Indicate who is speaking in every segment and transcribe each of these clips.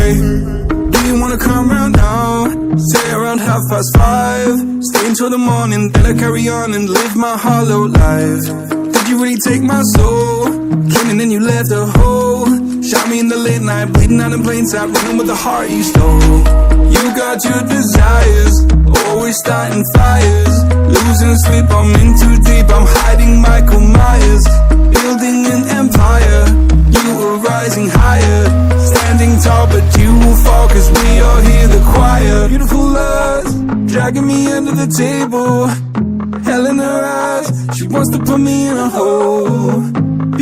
Speaker 1: Hey, do you wanna come round now? Say around 5:30. Stay until the morning, then I carry on and live my hollow life. Did you really take my soul? Came and then you left a hole. Shot me in the late night, bleeding out in plain sight, running with the heart you stole. You got your desires, always starting fires. Losing sleep, I'm in too deep, I'm hiding Michael Myers. Building an empire, you were rising higher. Standing tall, but you will fall, cause we all hear the choir. Beautiful lust, dragging me under the table. Hell in her eyes, she wants to put me in a hole.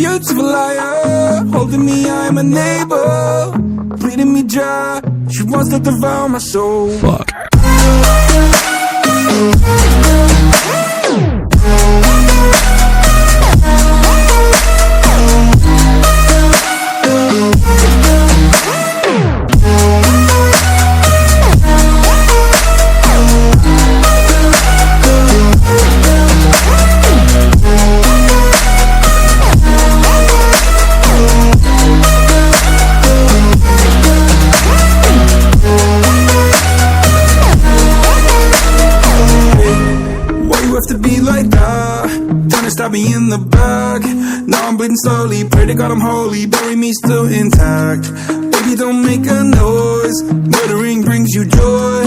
Speaker 1: Beautiful liar, holding me, I'm a neighbor. Bleeding me dry, she wants to devour my soul.
Speaker 2: Fuck.
Speaker 1: Have to be like that, trying to stab me in the back. Now I'm bleeding slowly, pray to God I'm holy, bury me still intact. Baby, don't make a noise, murdering brings you joy.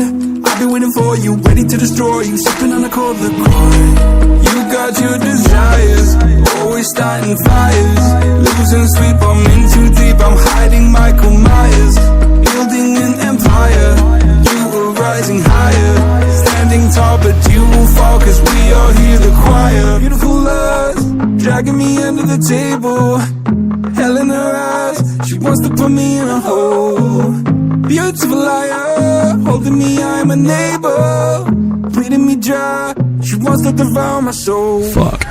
Speaker 1: I've been waiting for you, ready to destroy you, sipping on a cold liqueur. You got your desires, always starting fires. Losing sleep, I'm in too deep, I'm hiding Michael Myers. Building an empire, you were rising higher. Standing tall, but you will fall, cause we all hear the choir. Beautiful lust, dragging me under the table. Hell in her eyes, she wants to put me in a hole. Beautiful liar, holding me, I'm a neighbor. Bleeding me dry, she wants to devour my soul.
Speaker 2: Fuck.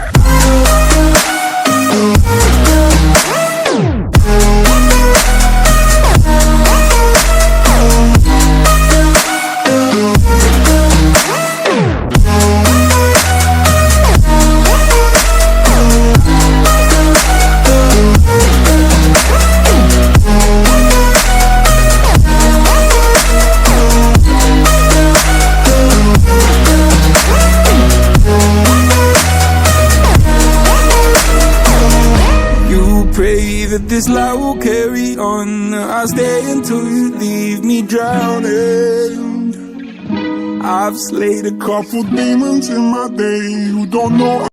Speaker 1: Pray that this light will carry on. I'll stay until you leave me drowning.
Speaker 3: I've slayed a couple demons in my day who don't know